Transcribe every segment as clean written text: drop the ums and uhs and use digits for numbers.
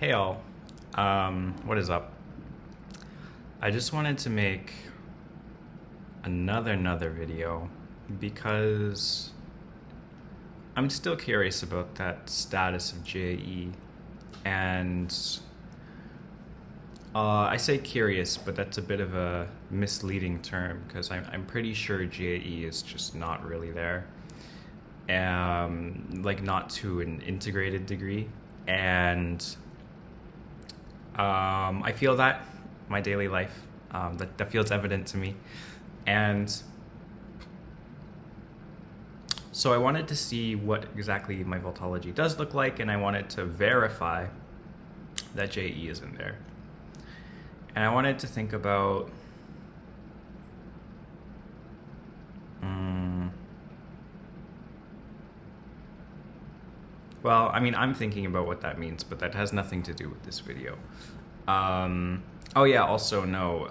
Hey all, what is up? I just wanted to make another video because I'm still curious about that status of JE, and I say curious, but that's a bit of a misleading term because I'm pretty sure JE is just not really there, like not to an integrated degree, and I feel that my daily life. That feels evident to me. And so I wanted to see what exactly my voltology does look like, and I wanted to verify that JE is in there. And I wanted to think about well, I mean, I'm thinking about what that means, but that has nothing to do with this video. Oh yeah, also no.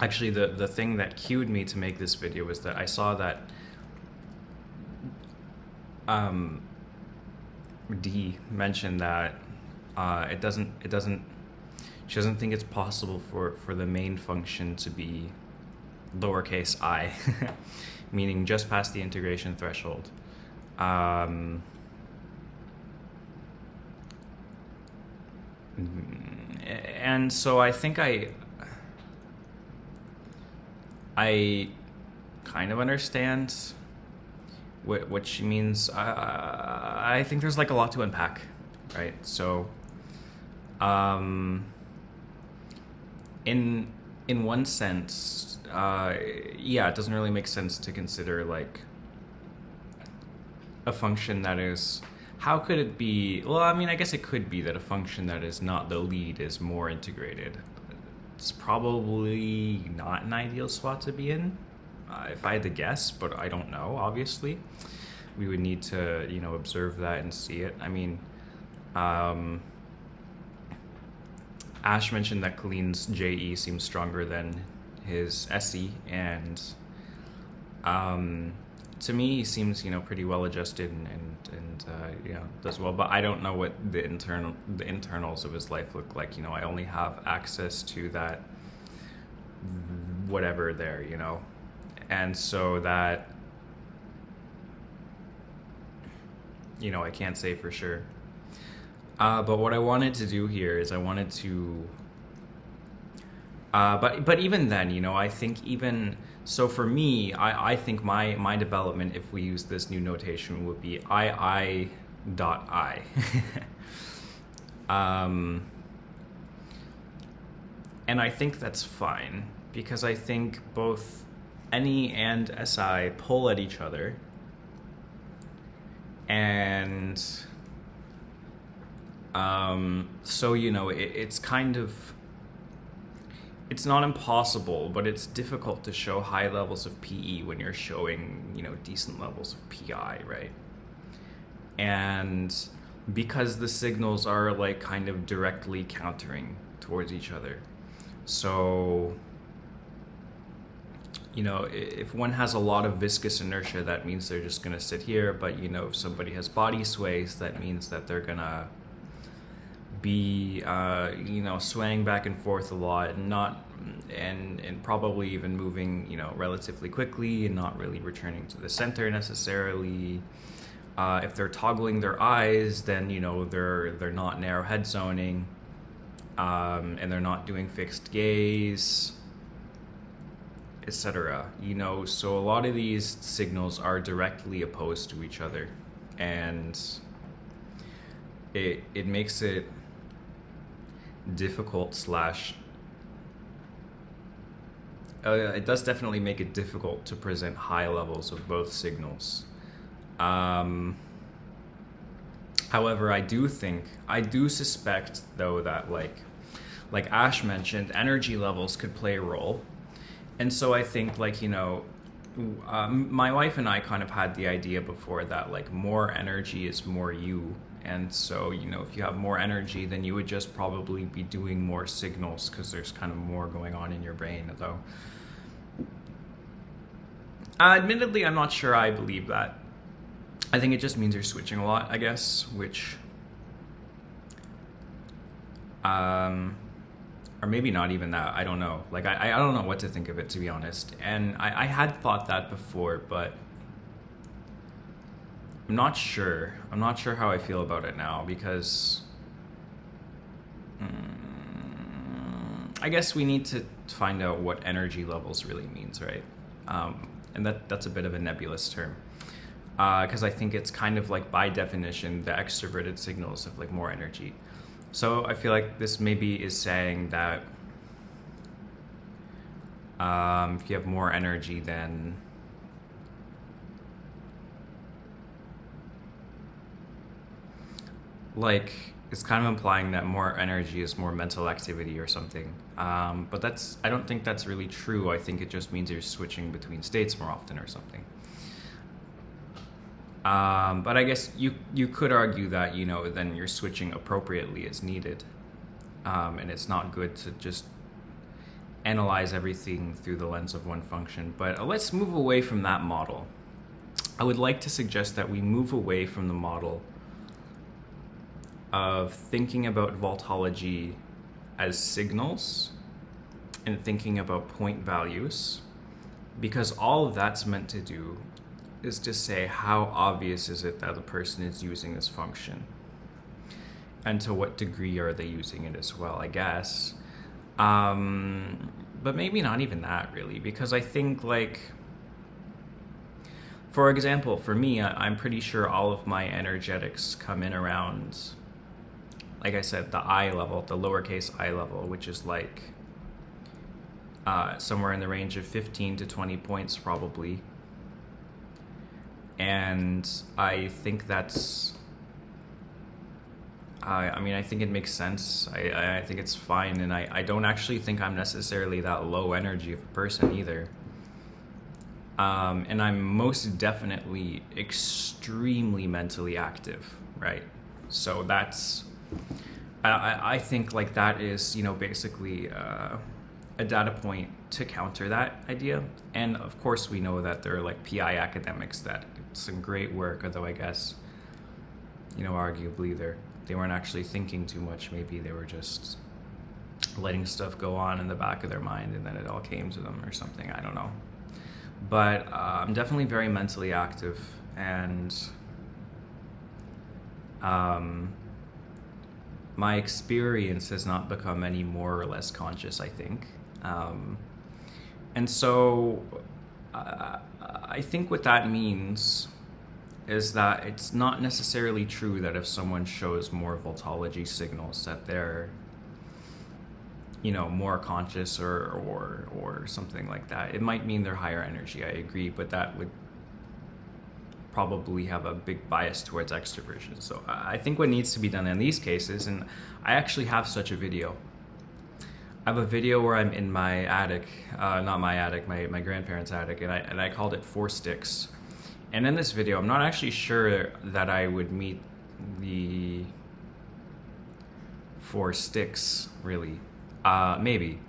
Actually, the thing that cued me to make this video was that I saw that D mentioned that it doesn't she doesn't think it's possible for the main function to be lowercase I, meaning just past the integration threshold. And so I think I kind of understand what she means. I think there's like a lot to unpack, right? So, in one sense, yeah, it doesn't really make sense to consider like a function that is. How could it be? Well, I mean, I guess it could be that a function that is not the lead is more integrated. It's probably not an ideal spot to be in, if I had to guess, but I don't know, obviously. We would need to, observe that and see it. I mean, Ash mentioned that Colleen's JE seems stronger than his SE, and to me, he seems, pretty well adjusted and does well. But I don't know what the internals of his life look like. I only have access to that whatever there, and so that I can't say for sure. But what I wanted to do here is I wanted to. But even then, I think even so for me, I think my development, if we use this new notation, would be ii.i. And I think that's fine because I think both NE and SI pull at each other, and so it's kind of. It's not impossible, but it's difficult to show high levels of PE when you're showing, decent levels of PI, right? And because the signals are like kind of directly countering towards each other. So, if one has a lot of viscous inertia, that means they're just gonna sit here, but if somebody has body sways, that means that they're gonna be swaying back and forth a lot and probably even moving relatively quickly and not really returning to the center necessarily. If they're toggling their eyes, then they're not narrow head zoning, and they're not doing fixed gaze, etc. So a lot of these signals are directly opposed to each other, and it makes it difficult slash it does definitely make it difficult to present high levels of both signals. However, I do suspect though that like Ash mentioned, energy levels could play a role, and so I think my wife and I kind of had the idea before that like more energy is more you. And so, if you have more energy, then you would just probably be doing more signals because there's kind of more going on in your brain, though. Admittedly, I'm not sure I believe that. I think it just means you're switching a lot, I guess, which Or maybe not even that. I don't know. Like, I don't know what to think of it, to be honest. And I had thought that before, but I'm not sure. I'm not sure how I feel about it now because I guess we need to find out what energy levels really means, right? And that's a bit of a nebulous term because I think it's kind of like by definition the extroverted signals have like more energy. So I feel like this maybe is saying that if you have more energy, then like it's kind of implying that more energy is more mental activity or something. But I don't think that's really true. I think it just means you're switching between states more often or something. But I guess you could argue that, then you're switching appropriately as needed. And it's not good to just analyze everything through the lens of one function. But let's move away from that model. I would like to suggest that we move away from the model of thinking about voltology as signals and thinking about point values, because all that's meant to do is to say how obvious is it that the person is using this function and to what degree are they using it as well, I guess. But maybe not even that really, because I think like, for example, for me, I'm pretty sure all of my energetics come in around, like I said, the I level, the lowercase I level, which is like somewhere in the range of 15 to 20 points probably. And I think that's, I think it makes sense. I think it's fine. And I don't actually think I'm necessarily that low energy of a person either. And I'm most definitely extremely mentally active, right? So that's, I think like that is, basically a data point to counter that idea. And of course we know that there are like PI academics that some great work, although I guess, arguably they weren't actually thinking too much. Maybe they were just letting stuff go on in the back of their mind and then it all came to them or something. I don't know. But I'm definitely very mentally active, and my experience has not become any more or less conscious, I think. And so I think what that means is that it's not necessarily true that if someone shows more voltology signals that they're, more conscious or something like that. It might mean they're higher energy, I agree, but that would probably have a big bias towards extroversion. So I think what needs to be done in these cases, and I actually have such a video. I have a video where I'm in my attic, not my attic, my grandparents' attic, and I called it 4 Sticks. And in this video, I'm not actually sure that I would meet the 4 Sticks, really. Maybe.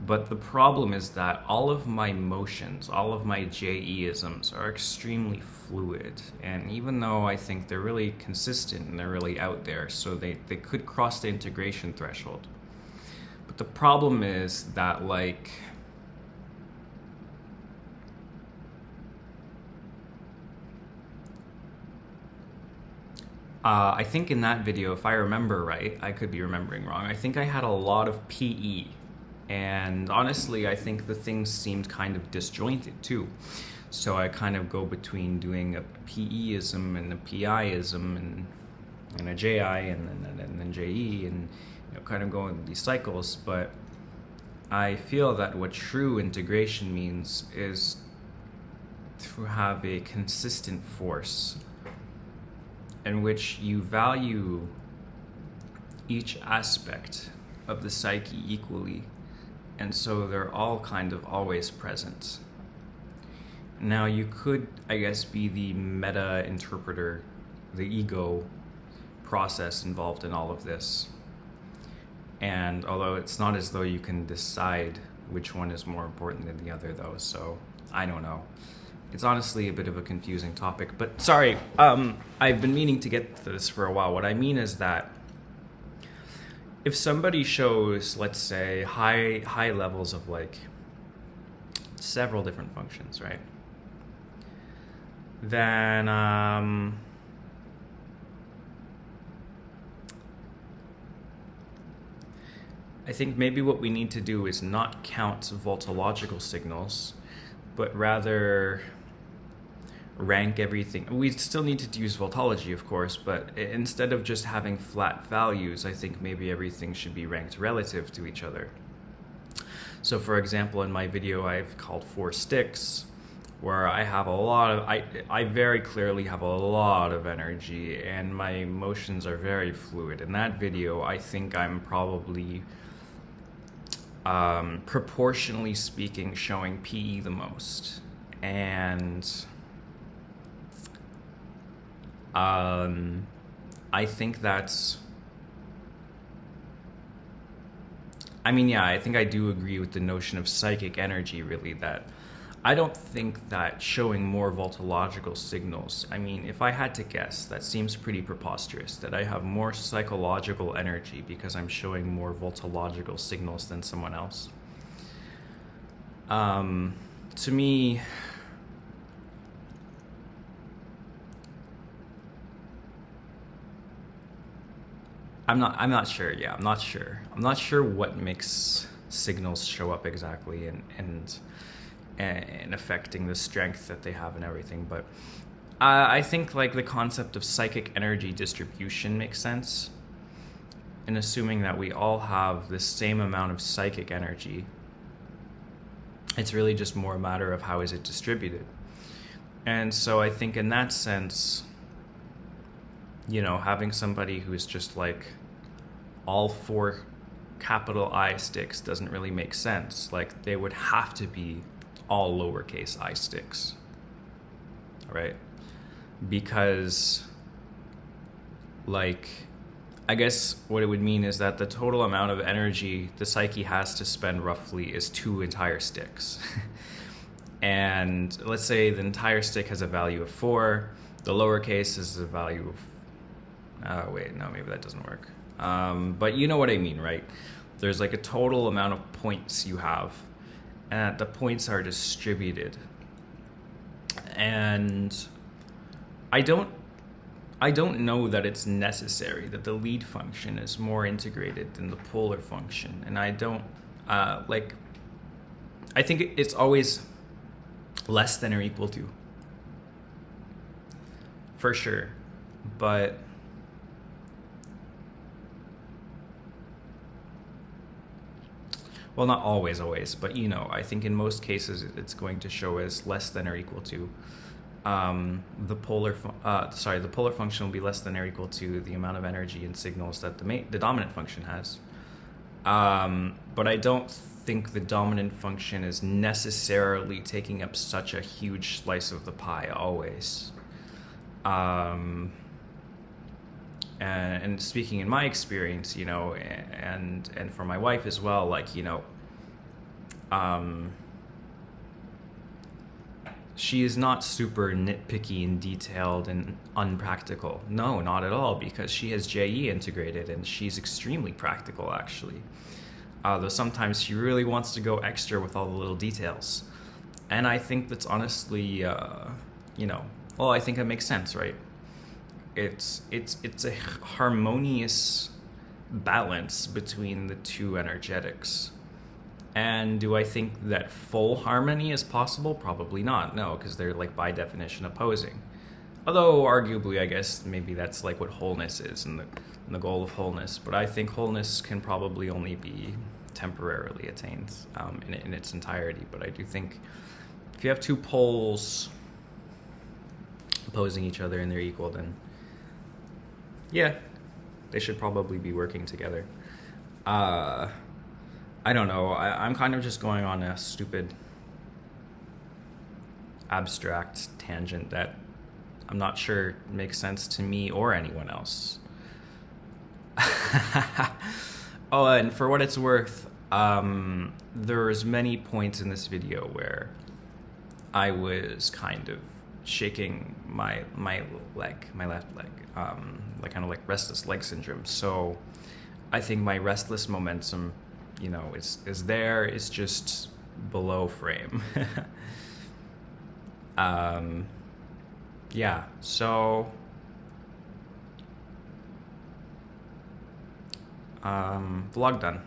But the problem is that all of my motions, all of my JE-isms are extremely fluid. And even though I think they're really consistent and they're really out there, so they could cross the integration threshold. But the problem is that, like, I think in that video, if I remember right, I could be remembering wrong, I think I had a lot of PE. And honestly, I think the things seemed kind of disjointed too. So I kind of go between doing a PE-ism and a PI-ism and a JI and then JE and kind of go in these cycles. But I feel that what true integration means is to have a consistent force in which you value each aspect of the psyche equally, and so they're all kind of always present. Now you could, I guess, be the meta interpreter, the ego process involved in all of this. And although it's not as though you can decide which one is more important than the other though, so I don't know. It's honestly a bit of a confusing topic, but sorry, I've been meaning to get to this for a while. What I mean is that if somebody shows, let's say, high levels of like several different functions, right? Then I think maybe what we need to do is not count voltological signals, but rather rank everything. We still need to use voltology, of course, but instead of just having flat values, I think maybe everything should be ranked relative to each other. So for example, in my video I've called 4 sticks, where I have a lot of, I very clearly have a lot of energy and my motions are very fluid. In that video, I think I'm probably, proportionally speaking, showing PE the most. And I think that's, I mean, yeah, I think I do agree with the notion of psychic energy, really, that I don't think that showing more voltological signals, I mean, if I had to guess, that seems pretty preposterous, that I have more psychological energy because I'm showing more voltological signals than someone else. To me, I'm not sure. Yeah, I'm not sure. I'm not sure what makes signals show up exactly and affecting the strength that they have and everything. But I think like the concept of psychic energy distribution makes sense. And assuming that we all have the same amount of psychic energy, it's really just more a matter of how is it distributed. And so I think in that sense, you know, having somebody who's just like all 4 capital I sticks doesn't really make sense. Like they would have to be all lowercase I sticks, right? Because like, I guess what it would mean is that the total amount of energy the psyche has to spend roughly is 2 entire sticks. And let's say the entire stick has a value of 4, the lowercase is the value of, wait, no, maybe that doesn't work. But you know what I mean, right? There's like a total amount of points you have, and the points are distributed. And I don't know that it's necessary that the lead function is more integrated than the polar function. And I don't, I think it's always less than or equal to, for sure. But well, not always, but you know, I think in most cases it's going to show as less than or equal to the polar function will be less than or equal to the amount of energy and signals that the dominant function has. But I don't think the dominant function is necessarily taking up such a huge slice of the pie always. And speaking in my experience, you know, and for my wife as well, like, you know, she is not super nitpicky and detailed and unpractical. No, not at all, because she has JE integrated and she's extremely practical, actually. Though sometimes she really wants to go extra with all the little details. And I think that's honestly, you know, well, I think it makes sense, right? It's a harmonious balance between the two energetics. And do I think that full harmony is possible? Probably not, no, because they're like by definition opposing. Although arguably, I guess maybe that's like what wholeness is and the goal of wholeness. But I think wholeness can probably only be temporarily attained in its entirety. But I do think if you have two poles opposing each other and they're equal, then yeah, they should probably be working together. I don't know. I'm kind of just going on a stupid, abstract tangent that I'm not sure makes sense to me or anyone else. Oh, and for what it's worth, there's many points in this video where I was kind of shaking my left leg, like kind of like restless leg syndrome. So I think my restless momentum, is there. It's just below frame. Yeah, so vlog done.